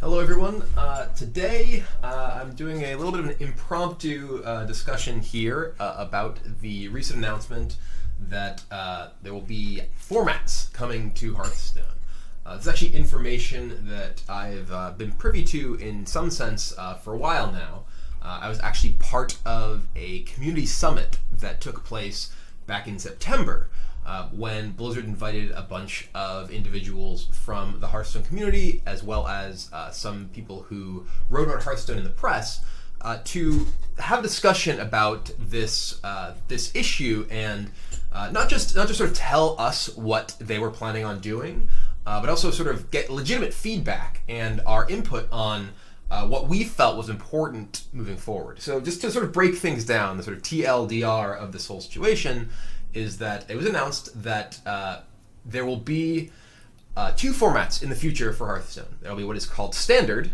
Hello everyone. Today I'm doing a little bit of an impromptu discussion here about the recent announcement that there will be formats coming to Hearthstone. This is actually information that I've been privy to in some sense for a while now. I was actually part of a community summit that took place back in September. When Blizzard invited a bunch of individuals from the Hearthstone community, as well as some people who wrote about Hearthstone in the press, to have a discussion about this issue, and not just sort of tell us what they were planning on doing, but also sort of get legitimate feedback and our input on what we felt was important moving forward. So just to sort of break things down, the sort of TLDR of this whole situation is that it was announced that there will be two formats in the future for Hearthstone. There will be what is called Standard,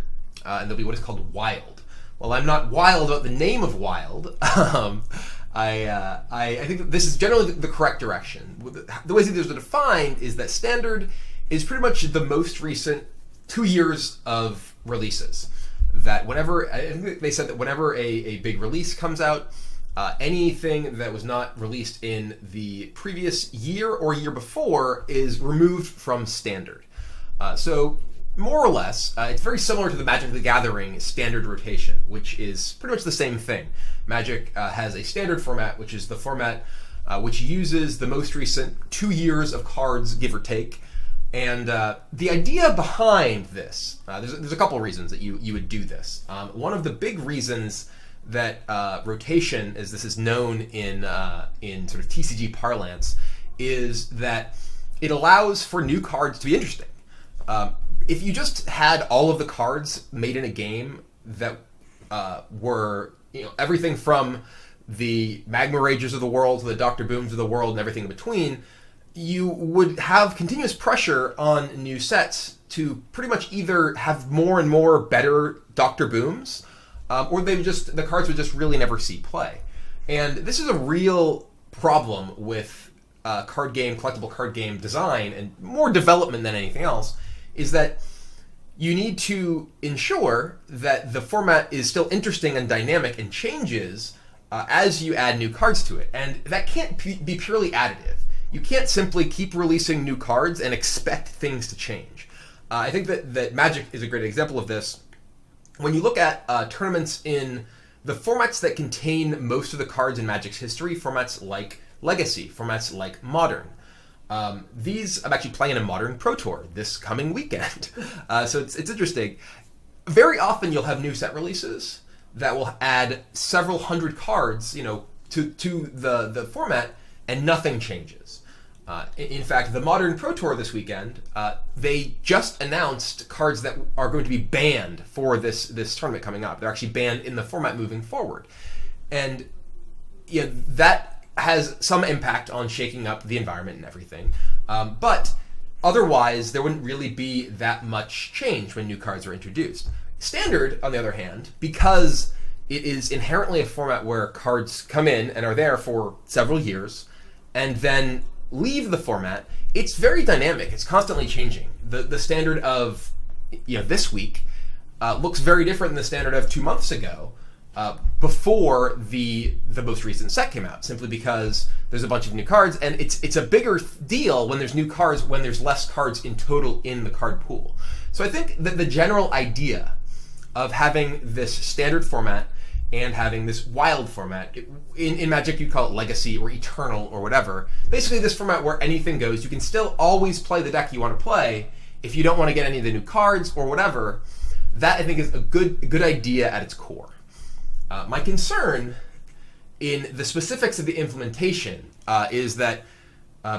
and there'll be what is called Wild. Well, I'm not wild about the name of Wild. I think that this is generally the correct direction. The way these are defined is that Standard is pretty much the most recent 2 years of releases. That whenever, I think they said that whenever a big release comes out, anything that was not released in the previous year or year before is removed from Standard. So more or less, it's very similar to the Magic the Gathering Standard rotation, which is pretty much the same thing. Magic has a Standard format, which is the format which uses the most recent 2 years of cards, give or take. And the idea behind this, there's a couple of reasons that you would do this. One of the big reasons that rotation, as this is known in sort of TCG parlance, is that it allows for new cards to be interesting. If you just had all of the cards made in a game that were everything from the Magma Rages of the world to the Dr. Booms of the world and everything in between, you would have continuous pressure on new sets to pretty much either have more and more better Dr. Booms, or the cards would just really never see play. And this is a real problem with collectible card game design, and more development than anything else, is that you need to ensure that the format is still interesting and dynamic and changes as you add new cards to it. And that can't be purely additive. You can't simply keep releasing new cards and expect things to change. I think that Magic is a great example of this. When you look at tournaments in the formats that contain most of the cards in Magic's history, formats like Legacy, formats like Modern, I'm actually playing in a Modern Pro Tour this coming weekend. So it's interesting. Very often you'll have new set releases that will add several hundred cards, to the format, and nothing changes. In fact, the Modern Pro Tour this weekend, they just announced cards that are going to be banned for this tournament coming up. They're actually banned in the format moving forward. And that has some impact on shaking up the environment and everything. But otherwise, there wouldn't really be that much change when new cards are introduced. Standard, on the other hand, because it is inherently a format where cards come in and are there for several years, and then leave the format, it's very dynamic. It's constantly changing. The Standard of this week looks very different than the Standard of 2 months ago, before the most recent set came out, simply because there's a bunch of new cards, and it's a bigger deal when there's new cards, when there's less cards in total in the card pool. So I think that the general idea of having this Standard format and having this Wild format, in Magic you'd call it Legacy or Eternal or whatever, basically this format where anything goes. You can still always play the deck you want to play if you don't want to get any of the new cards or whatever. That, I think, is a good idea at its core. My concern in the specifics of the implementation is that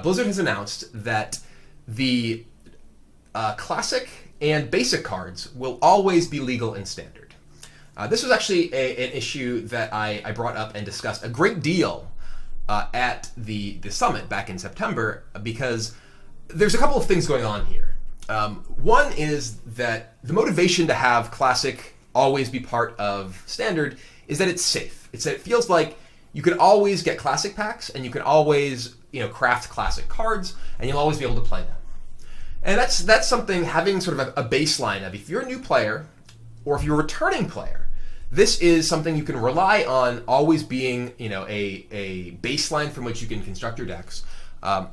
Blizzard has announced that the Classic and Basic cards will always be legal in Standard. This was actually an issue that I brought up and discussed a great deal at the summit back in September, because there's a couple of things going on here. One is that the motivation to have Classic always be part of Standard is that it's safe. It's that it feels like you can always get Classic packs, and you can always craft Classic cards, and you'll always be able to play them. And that's something, having sort of a baseline of, if you're a new player or if you're a returning player, this is something you can rely on always being, a baseline from which you can construct your decks,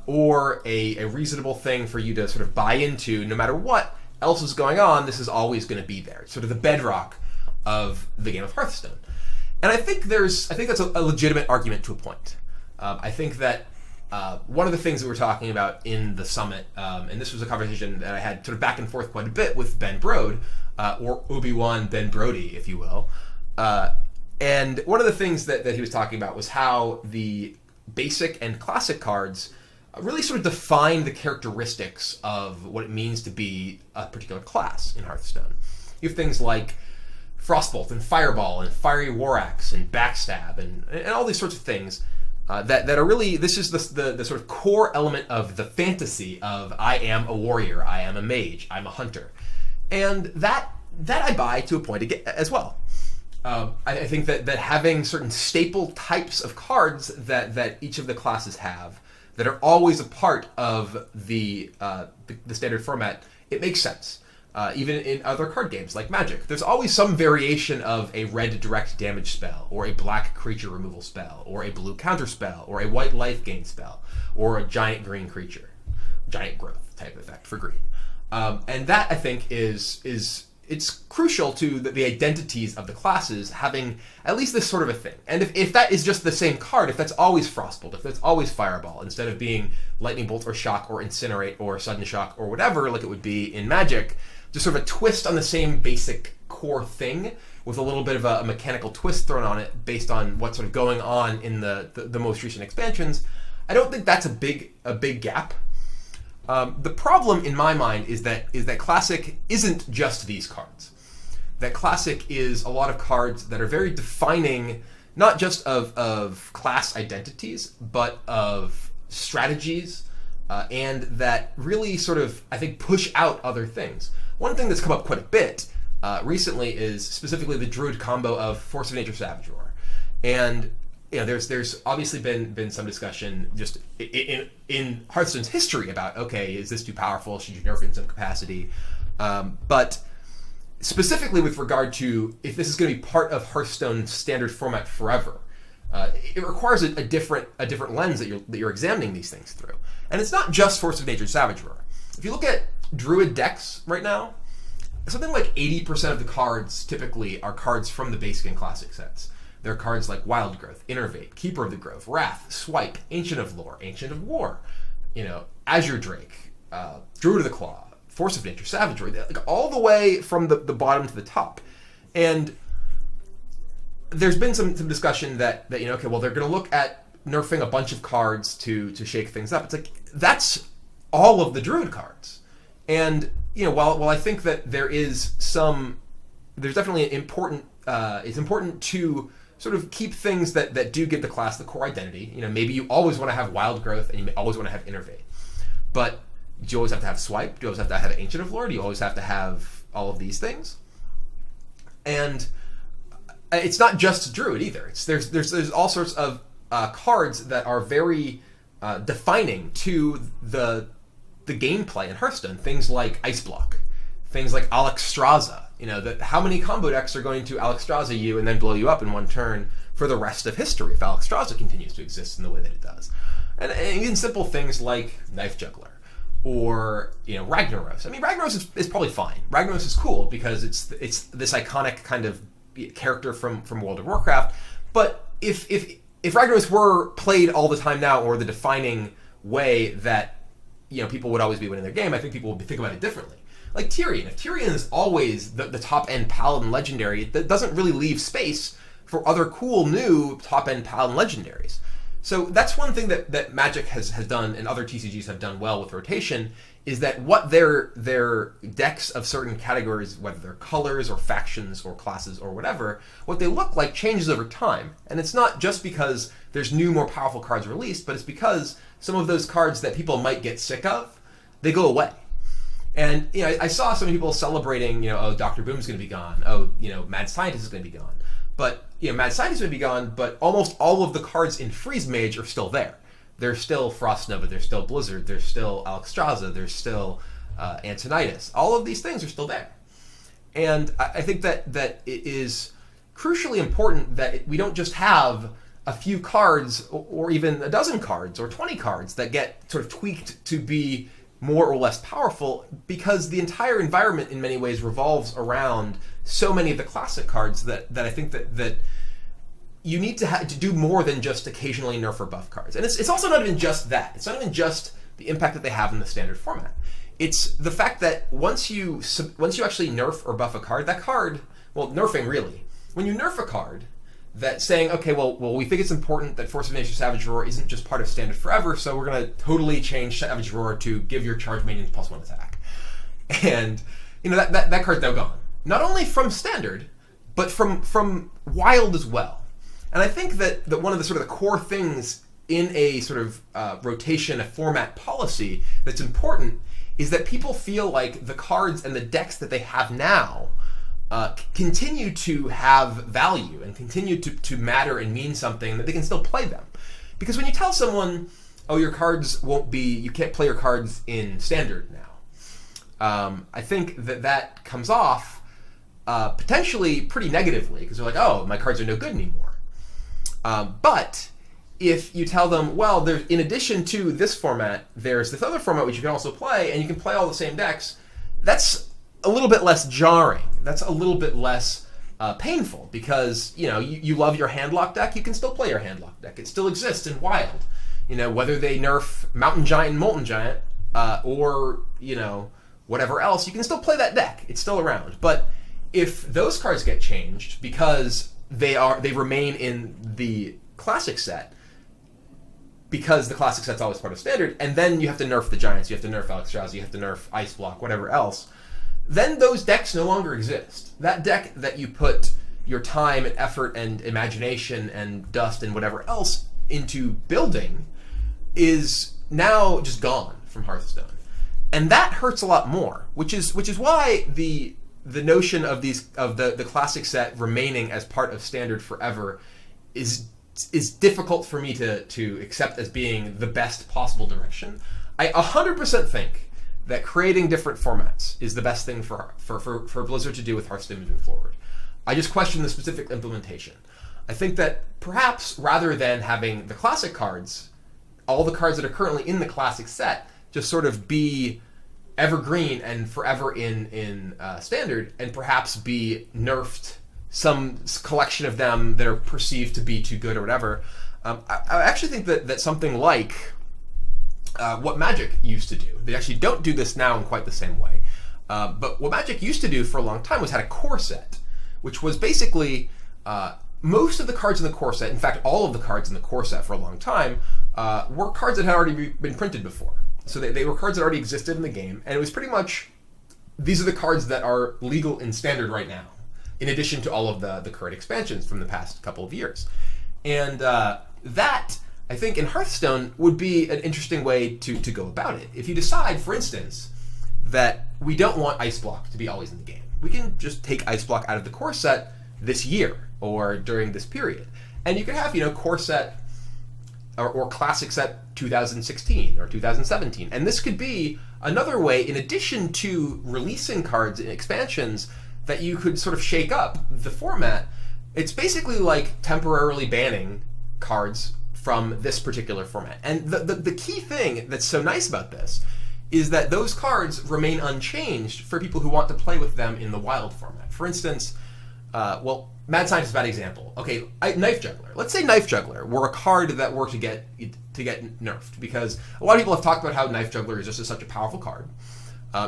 or a reasonable thing for you to sort of buy into. No matter what else is going on, this is always going to be there. It's sort of the bedrock of the game of Hearthstone. And I think that's a legitimate argument to a point. I think that one of the things that we're talking about in the summit, and this was a conversation that I had sort of back and forth quite a bit with Ben Brode, or Obi-Wan Ben Brody, if you will. And one of the things that he was talking about was how the basic and classic cards really sort of define the characteristics of what it means to be a particular class in Hearthstone. You have things like Frostbolt and Fireball and Fiery War Axe and Backstab and all these sorts of things that are really, this is the sort of core element of the fantasy of, I am a warrior, I am a mage, I'm a hunter. And that I buy to a point as well. I think that having certain staple types of cards that each of the classes have, that are always a part of the standard format, it makes sense. Even in other card games like Magic, there's always some variation of a red direct damage spell, or a black creature removal spell, or a blue counter spell, or a white life gain spell, or a giant green creature, giant growth type effect for green. And that, I think, it's crucial to the identities of the classes having at least this sort of a thing. And if that is just the same card, if that's always Frostbolt, if that's always Fireball, instead of being Lightning Bolt or Shock or Incinerate or Sudden Shock or whatever, like it would be in Magic, just sort of a twist on the same basic core thing with a little bit of a mechanical twist thrown on it based on what's sort of going on in the most recent expansions, I don't think that's a big gap. The problem in my mind is that Classic isn't just these cards. That Classic is a lot of cards that are very defining, not just of class identities, but of strategies, and that really sort of, I think, push out other things. One thing that's come up quite a bit recently is specifically the Druid combo of Force of Nature Savage Roar. And there's obviously been some discussion just in Hearthstone's history about, okay, is this too powerful? Should you nerf it in some capacity? But specifically with regard to if this is going to be part of Hearthstone's standard format forever, it requires a different lens that you're examining these things through. And it's not just Force of Nature Savage Roar. If you look at Druid decks right now, something like 80% of the cards typically are cards from the basic and classic sets. There are cards like Wild Growth, Innervate, Keeper of the Grove, Wrath, Swipe, Ancient of Lore, Ancient of War, Azure Drake, Druid of the Claw, Force of Nature, Savagery, like all the way from the bottom to the top. And there's been some discussion that okay, well, they're going to look at nerfing a bunch of cards to shake things up. It's like, that's all of the Druid cards. And while I think that there's definitely it's important to sort of keep things that do give the class the core identity. Maybe you always want to have Wild Growth and you always want to have Innervate. But do you always have to have Swipe? Do you always have to have Ancient of Lore? Do you always have to have all of these things? And it's not just Druid either. There's all sorts of cards that are very defining to the gameplay in Hearthstone. Things like Ice Block, things like Alexstrasza. How many combo decks are going to Alexstrasza you and then blow you up in one turn for the rest of history if Alexstrasza continues to exist in the way that it does? And even simple things like Knife Juggler or Ragnaros. I mean, Ragnaros is probably fine. Ragnaros is cool because it's this iconic kind of character from World of Warcraft. But if Ragnaros were played all the time now, or the defining way that people would always be winning their game, I think people would think about it differently. Like Tyrion. If Tyrion is always the top-end Paladin legendary, that doesn't really leave space for other cool new top-end Paladin legendaries. So that's one thing that Magic has done, and other TCGs have done well with rotation, is that what their decks of certain categories, whether they're colors or factions or classes or whatever, what they look like changes over time. And it's not just because there's new, more powerful cards released, but it's because some of those cards that people might get sick of, they go away. And I saw some people celebrating, Dr. Boom's going to be gone. Mad Scientist is going to be gone. But Mad Scientist is going to be gone. But almost all of the cards in Freeze Mage are still there. There's still Frost Nova. There's still Blizzard. There's still Alexstrasza. There's still Antonitis. All of these things are still there. And I think that it is crucially important that we don't just have a few cards or even a dozen cards or 20 cards that get sort of tweaked to be more or less powerful, because the entire environment in many ways revolves around so many of the classic cards that I think that you need to do more than just occasionally nerf or buff cards. And it's also not even just that. It's not even just the impact that they have in the standard format. It's the fact that once you actually nerf or buff a card, that card, well, nerfing really, when you nerf a card, that saying, okay, well, we think it's important that Force of Nature Savage Roar isn't just part of standard forever, so we're going to totally change Savage Roar to give your charge minions +1 attack. And, that card's now gone. Not only from standard, but from wild as well. And I think that one of the sort of the core things in a sort of rotation, a format policy that's important is that people feel like the cards and the decks that they have now continue to have value and continue to matter and mean something, and that they can still play them. Because when you tell someone, oh, your cards you can't play your cards in standard now, I think that comes off potentially pretty negatively, because they're like, oh, my cards are no good anymore. But if you tell them, well, in addition to this format, there's this other format which you can also play, and you can play all the same decks, that's a little bit less jarring. That's a little bit less painful, because you love your handlock deck, you can still play your handlock deck. It still exists in Wild. Whether they nerf Mountain Giant and Molten Giant or whatever else, you can still play that deck. It's still around. But if those cards get changed because they remain in the classic set, because the classic set's always part of standard, and then you have to nerf the Giants, you have to nerf Alexstrasza, you have to nerf Ice Block, whatever else, then those decks no longer exist. That deck that you put your time and effort and imagination and dust and whatever else into building is now just gone from Hearthstone. And that hurts a lot more, which is why the notion of the classic set remaining as part of standard forever is difficult for me to accept as being the best possible direction. I 100% think that creating different formats is the best thing for Blizzard to do with Hearthstone moving forward. I just question the specific implementation. I think that perhaps rather than having the classic cards, all the cards that are currently in the classic set just sort of be evergreen and forever in standard, and perhaps be nerfed, some collection of them that are perceived to be too good or whatever. I actually think that something like what Magic used to do, they actually don't do this now in quite the same way, but what Magic used to do for a long time was had a core set, which was basically most of the cards in the core set, in fact all of the cards in the core set for a long time, were cards that had already been printed before. So they were cards that already existed in the game, and it was pretty much, these are the cards that are legal in standard right now, in addition to all of the current expansions from the past couple of years. And that, I think, in Hearthstone would be an interesting way to go about it. If you decide, for instance, that we don't want Ice Block to be always in the game, we can just take Ice Block out of the core set this year or during this period. And you can have, core set or classic set 2016 or 2017. And this could be another way, in addition to releasing cards and expansions, that you could sort of shake up the format. It's basically like temporarily banning cards from this particular format. And the key thing that's so nice about this is that those cards remain unchanged for people who want to play with them in the Wild format. For instance, Mad Scientist is a bad example. Okay, Knife Juggler. Let's say Knife Juggler were a card that were to get nerfed, because a lot of people have talked about how Knife Juggler is just such a powerful card,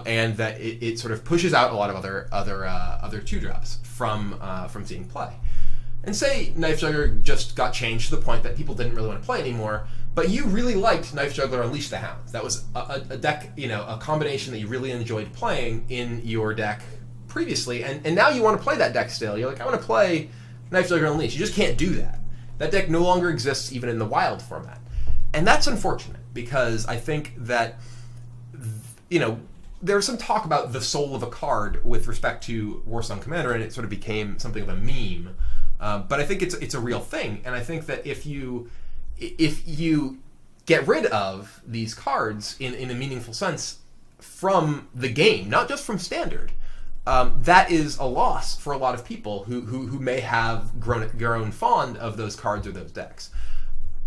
and that it sort of pushes out a lot of other 2-drops from seeing play. And say Knife Juggler just got changed to the point that people didn't really want to play anymore, but you really liked Knife Juggler Unleash the Hounds. That was a deck, a combination that you really enjoyed playing in your deck previously, and now you want to play that deck still. You're like, I want to play Knife Juggler Unleashed. You just can't do that. That deck no longer exists even in the Wild format. And that's unfortunate, because I think that, there's some talk about the soul of a card with respect to Warsong Commander, and it sort of became something of a meme. But I think it's a real thing, and I think that if you get rid of these cards in a meaningful sense from the game, not just from Standard, that is a loss for a lot of people who may have grown fond of those cards or those decks.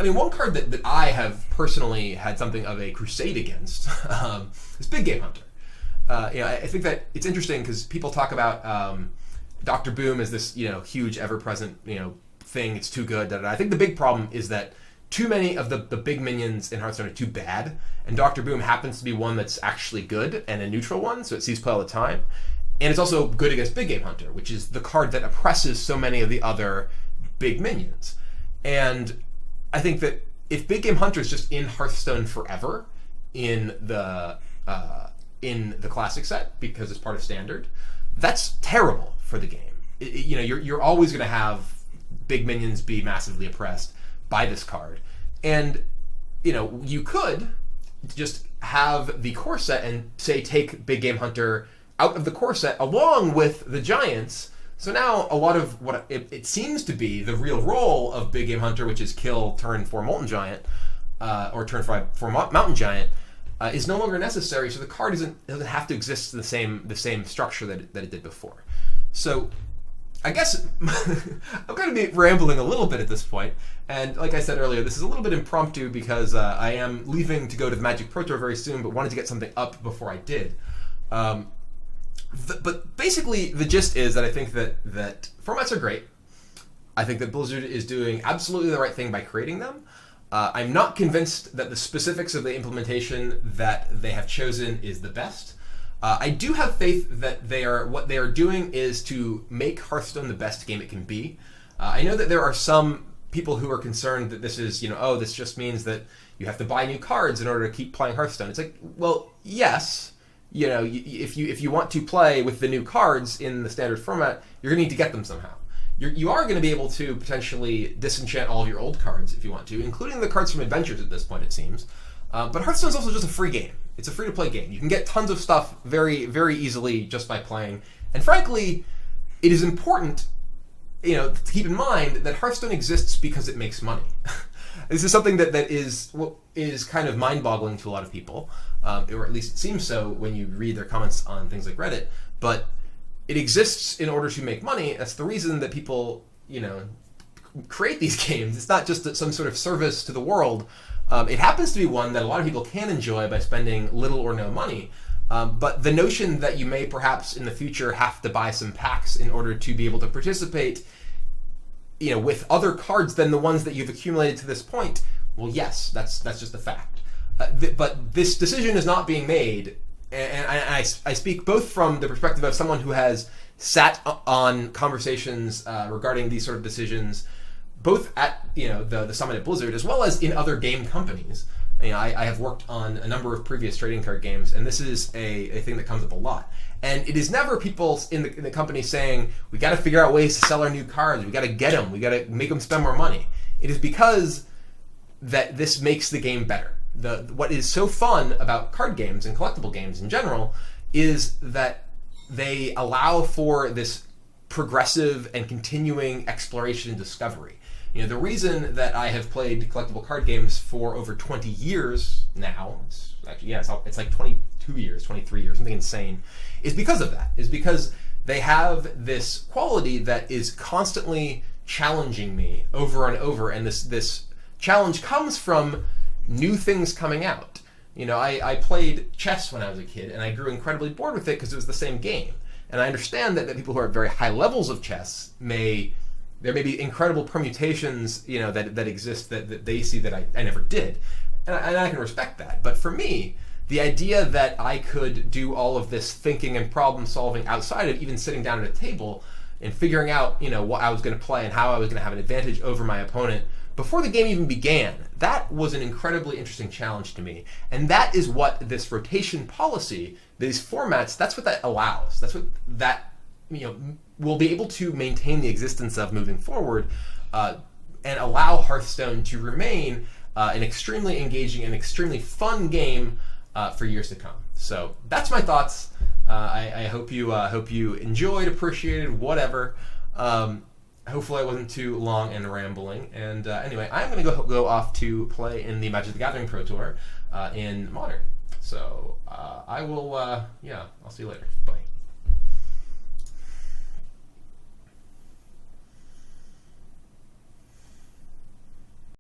I mean, one card that I have personally had something of a crusade against is Big Game Hunter. I think that it's interesting because people talk about Dr. Boom as this huge ever-present thing. It's too good. I think the big problem is that too many of the big minions in Hearthstone are too bad, and Dr. Boom happens to be one that's actually good and a neutral one, so it sees play all the time. And it's also good against Big Game Hunter, which is the card that oppresses so many of the other big minions. And I think that if Big Game Hunter is just in Hearthstone forever in the classic set because it's part of Standard, that's terrible for the game. You're always going to have big minions be massively oppressed by this card, and you could just have the core set and say take Big Game Hunter out of the core set along with the giants. So now a lot of what it seems to be the real role of Big Game Hunter, which is kill turn 4 Molten Giant, or turn 5 for Mountain Giant, is no longer necessary. So the card doesn't have to exist in the same structure that it did before. So I guess I'm going to be rambling a little bit at this point. And like I said earlier, this is a little bit impromptu because I am leaving to go to the Magic Pro Tour very soon, but wanted to get something up before I did. But basically, the gist is that I think that formats are great. I think that Blizzard is doing absolutely the right thing by creating them. I'm not convinced that the specifics of the implementation that they have chosen is the best. I do have faith that what they are doing is to make Hearthstone the best game it can be. I know that there are some people who are concerned that this is, this just means that you have to buy new cards in order to keep playing Hearthstone. It's like, well, yes. If you want to play with the new cards in the Standard format, you're going to need to get them somehow. You are going to be able to potentially disenchant all of your old cards if you want to, including the cards from Adventures at this point, it seems. But Hearthstone is also just a free game. It's a free-to-play game. You can get tons of stuff very, very easily just by playing. And frankly, it is important, to keep in mind that Hearthstone exists because it makes money. This is something that is kind of mind-boggling to a lot of people, or at least it seems so when you read their comments on things like Reddit. But it exists in order to make money. That's the reason that people, create these games. It's not just some sort of service to the world. It happens to be one that a lot of people can enjoy by spending little or no money. But the notion that you may perhaps in the future have to buy some packs in order to be able to participate, with other cards than the ones that you've accumulated to this point, well, yes, that's just a fact. But this decision is not being made, and I speak both from the perspective of someone who has sat on conversations regarding these sort of decisions, both at the summit at Blizzard as well as in other game companies. I have worked on a number of previous trading card games, and this is a thing that comes up a lot. And it is never people in the company saying, we got to figure out ways to sell our new cards, we got to get them, we got to make them spend more money. It is because that this makes the game better. What is so fun about card games and collectible games in general is that they allow for this progressive and continuing exploration and discovery. The reason that I have played collectible card games for over 20 years now, it's like 22 years, 23 years, something insane, is because of that. Is because they have this quality that is constantly challenging me over and over, and this challenge comes from new things coming out. I played chess when I was a kid, and I grew incredibly bored with it because it was the same game. And I understand that people who are at very high levels of chess there may be incredible permutations, that exist that they see that I never did. And I can respect that. But for me, the idea that I could do all of this thinking and problem solving outside of even sitting down at a table and figuring out, what I was going to play and how I was going to have an advantage over my opponent before the game even began, that was an incredibly interesting challenge to me. And that is what this rotation policy, these formats, that's what that allows. That's what that, will be able to maintain the existence of moving forward, and allow Hearthstone to remain an extremely engaging and extremely fun game for years to come. So that's my thoughts. I hope you enjoyed, appreciated, whatever. Hopefully I wasn't too long and rambling. And anyway, I'm going to go off to play in the Magic the Gathering Pro Tour in Modern. So I will, I'll see you later. Bye.